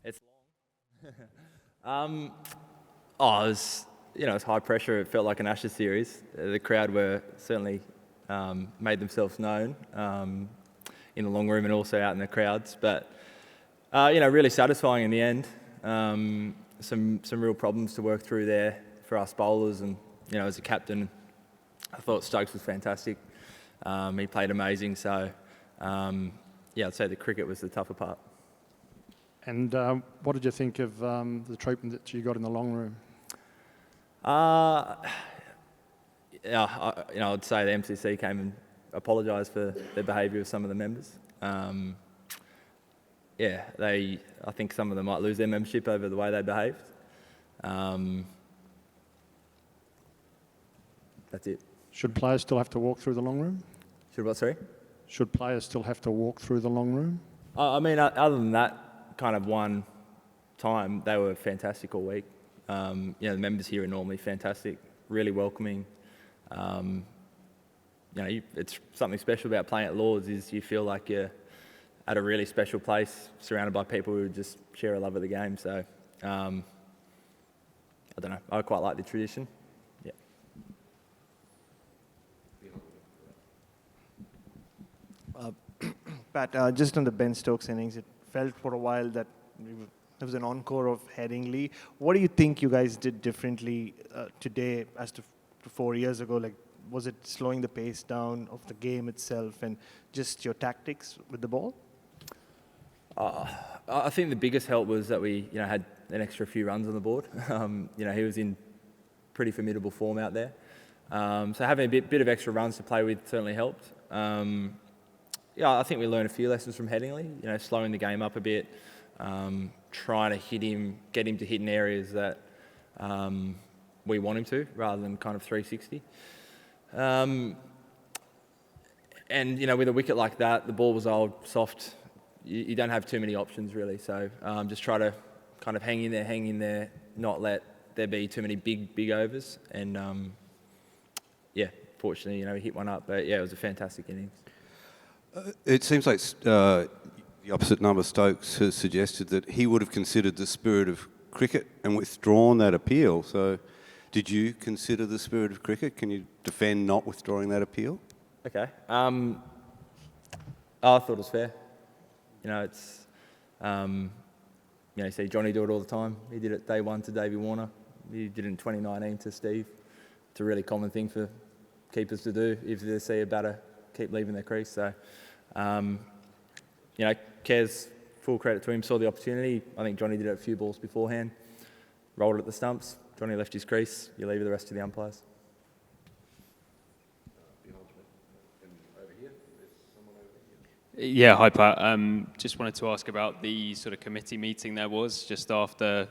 It's long. It was, it's high pressure. It felt like an Ashes series. The crowd were certainly made themselves known in the long room and also out in the crowds. But, really satisfying in the end. Some real problems to work through there for us bowlers. And, as a captain, I thought Stokes was fantastic. He played amazing. So, I'd say the cricket was the tougher part. And what did you think of the treatment that you got in the long room? I'd say the MCC came and apologised for their behaviour of some of the members. I think some of them might lose their membership over the way they behaved. That's it. Should players still have to walk through the long room? Should what, sorry? Should players still have to walk through the long room? Other than that kind of one time, they were fantastic all week. The members here are normally fantastic, really welcoming. It's something special about playing at Lords is you feel like you're at a really special place, surrounded by people who just share a love of the game. So, I don't know. I quite like the tradition. Yeah. Pat, just on the Ben Stokes innings, it felt for a while that there was an encore of Headingley. What do you think you guys did differently today as to 4 years ago? Like, was it slowing the pace down of the game itself and just your tactics with the ball? I think the biggest help was that we, had an extra few runs on the board. He was in pretty formidable form out there. So having a bit of extra runs to play with certainly helped. I think we learned a few lessons from Headingley, slowing the game up a bit, trying to get him to hit in areas that we want him to, rather than kind of 360. With a wicket like that, the ball was old, soft. You don't have too many options really. So just try to kind of hang in there, not let there be too many big overs. And fortunately, we hit one up. But it was a fantastic innings. It seems like the opposite number, Stokes, has suggested that he would have considered the spirit of cricket and withdrawn that appeal. So did you consider the spirit of cricket? Can you defend not withdrawing that appeal? Okay. I thought it was fair. It's... you see Johnny do it all the time. He did it day one to Davey Warner. He did it in 2019 to Steve. It's a really common thing for keepers to do if they see a batter keep leaving their crease. So, Kez, full credit to him, saw the opportunity. I think Johnny did it a few balls beforehand, rolled it at the stumps. Johnny left his crease. You leave the rest to the umpires. Yeah, hi Pat. Just wanted to ask about the sort of committee meeting there was just after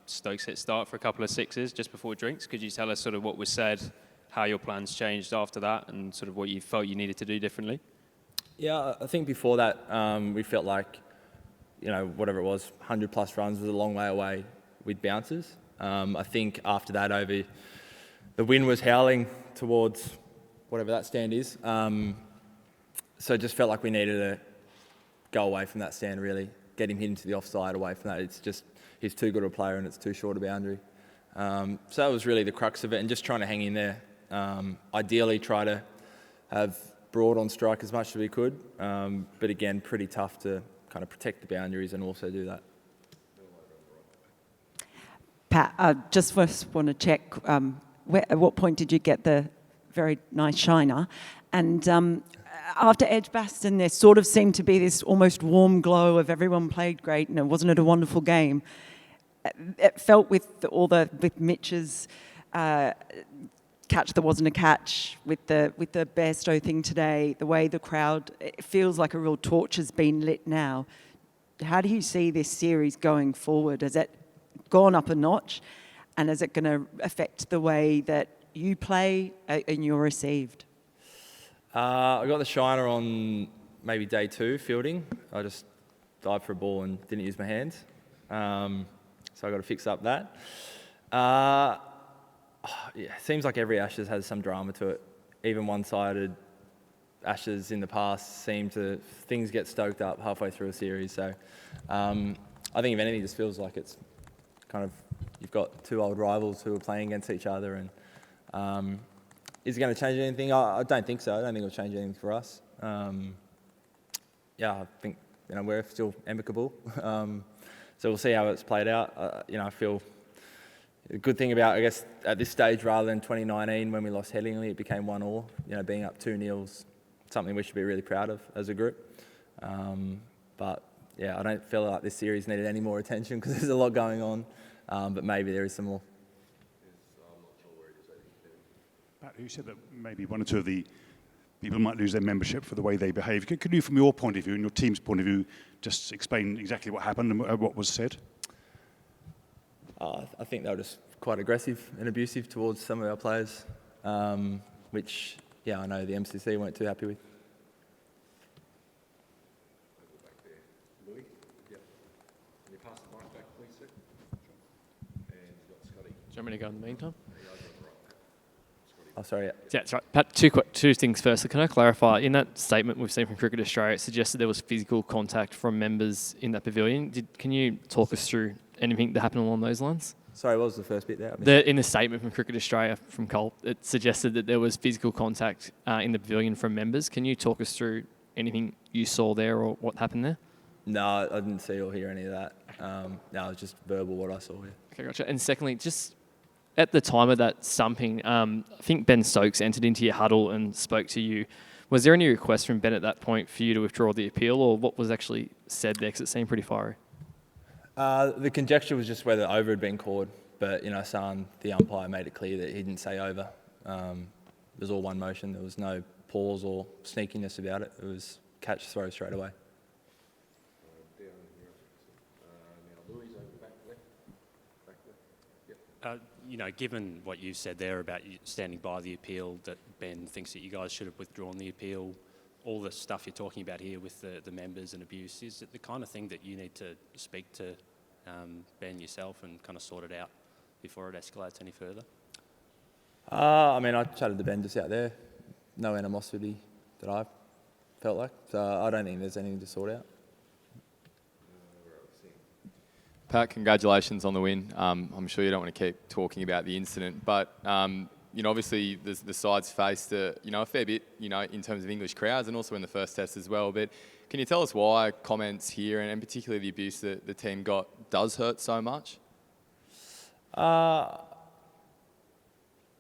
Stokes hit start for a couple of sixes just before drinks. Could you tell us sort of what was said, how your plans changed after that, and sort of what you felt you needed to do differently? Yeah, I think before that we felt like, whatever it was, 100 plus runs was a long way away with bounces. I think after that the wind was howling towards whatever that stand is. So it just felt like we needed to go away from that stand, really, get him hit into the offside away from that. It's just, he's too good a player and it's too short a boundary. So that was really the crux of it, and just trying to hang in there. Ideally try to have Broad on strike as much as we could, but again, pretty tough to kind of protect the boundaries and also do that. Pat, I just first want to check, at what point did you get the very nice shiner? And after Edgbaston, there sort of seemed to be this almost warm glow of everyone played great, and wasn't it a wonderful game? It felt with Mitch's catch that wasn't a catch, with the Bairstow thing today, the way the crowd, it feels like a real torch has been lit now. How do you see this series going forward? Has it gone up a notch, and is it going to affect the way that you play and you're received? I got the shiner on maybe day 2 fielding. I just dived for a ball and didn't use my hands. So I got to fix up that. It seems like every Ashes has some drama to it. Even one-sided Ashes in the past things get stoked up halfway through a series. So I think if anything, it just feels like it's kind of, you've got two old rivals who are playing against each other, and is it going to change anything? I don't think so. I don't think it'll change anything for us. I think we're still amicable. So we'll see how it's played out. I feel the good thing about, I guess, at this stage, rather than 2019 when we lost Headingley, it became 1-1. Being up 2-0 is something we should be really proud of as a group. But yeah, I don't feel like this series needed any more attention because there's a lot going on. But maybe there is some more. Pat, you said that maybe one or two of the people might lose their membership for the way they behave. Could you, from your point of view and your team's point of view, just explain exactly what happened and what was said? I think they were just quite aggressive and abusive towards some of our players, which, I know the MCC weren't too happy with. Do you want me to go in the meantime? Oh, sorry. Yeah, that's right. Pat, two things first. So can I clarify, in that statement we've seen from Cricket Australia, it suggested there was physical contact from members in that pavilion. Can you talk us through anything that happened along those lines? Sorry, what was the first bit there? In the statement from Cricket Australia, from Cole, it suggested that there was physical contact in the pavilion from members. Can you talk us through anything you saw there or what happened there? No, I didn't see or hear any of that. No, it was just verbal what I saw here. Okay, gotcha. And secondly, just at the time of that stumping, I think Ben Stokes entered into your huddle and spoke to you. Was there any request from Ben at that point for you to withdraw the appeal, or what was actually said there? Because it seemed pretty fiery. The conjecture was just whether over had been called, but the umpire made it clear that he didn't say over. It was all one motion. There was no pause or sneakiness about it. It was catch, throw straight away. Given what you said there about you standing by the appeal, that Ben thinks that you guys should have withdrawn the appeal, all the stuff you're talking about here with the members and abuse, is it the kind of thing that you need to speak to Ben yourself and kind of sort it out before it escalates any further? I chatted to Ben just out there. No animosity that I felt like. So I don't think there's anything to sort out. Pat, congratulations on the win. I'm sure you don't want to keep talking about the incident, but obviously the sides faced a fair bit, in terms of English crowds and also in the first test as well. But can you tell us why comments here and particularly the abuse that the team got does hurt so much? I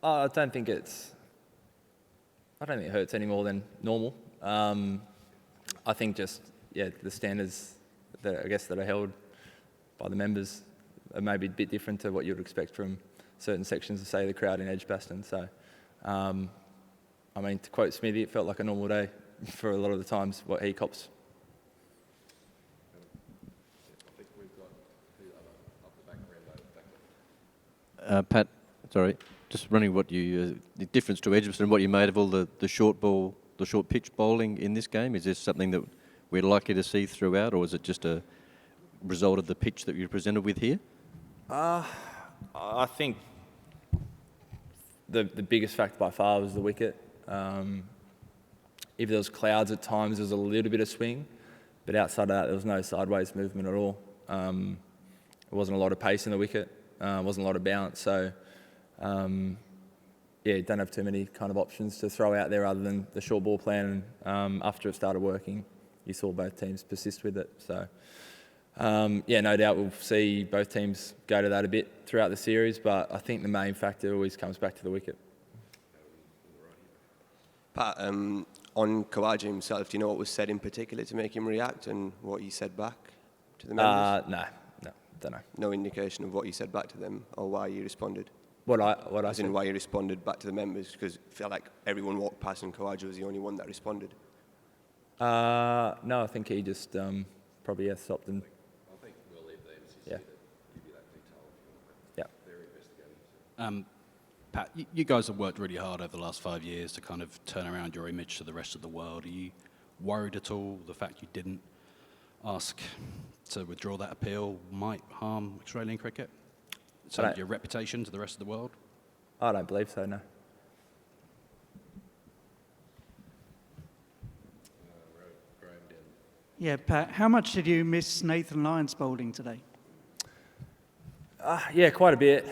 don't think it hurts any more than normal. I think just the standards that are held by the members are maybe a bit different to what you would expect from certain sections of, say, the crowd in Edgbaston. So, to quote Smithy, it felt like a normal day for a lot of the times what he cops. Pat, sorry, just running the difference to Edgbaston, what you made of all the short pitch bowling in this game. Is this something that we're likely to see throughout, or is it just a result of the pitch that you presented with here? I think the biggest factor by far was the wicket. If there was clouds at times, there was a little bit of swing, but outside of that, there was no sideways movement at all. There wasn't a lot of pace in the wicket. Wasn't a lot of bounce. So, don't have too many kind of options to throw out there other than the short ball plan. And after it started working, you saw both teams persist with it. So, no doubt we'll see both teams go to that a bit throughout the series, but I think the main factor always comes back to the wicket. Pat, on Khawaja himself, do you know what was said in particular to make him react and what he said back to the members? No, don't know. No indication of what you said back to them or why you responded? What I said? Why you responded back to the members, because I feel like everyone walked past and Khawaja was the only one that responded. No, I think he just probably stopped and... I think we'll leave them to Yeah. give you that detail. Yeah. They're investigating. Pat, you guys have worked really hard over the last 5 years to kind of turn around your image to the rest of the world. Are you worried at all the fact you didn't ask to withdraw that appeal might harm Australian cricket? So your reputation to the rest of the world? I don't believe so, no. Yeah, Pat, how much did you miss Nathan Lyon's bowling today? Yeah, quite a bit.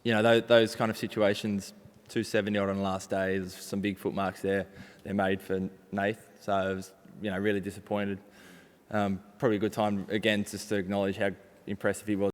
Those kind of situations, 270 odd on the last day, there's some big footmarks there. They're made for Nath, so I was, really disappointed. Probably a good time, again, just to acknowledge how impressive he was.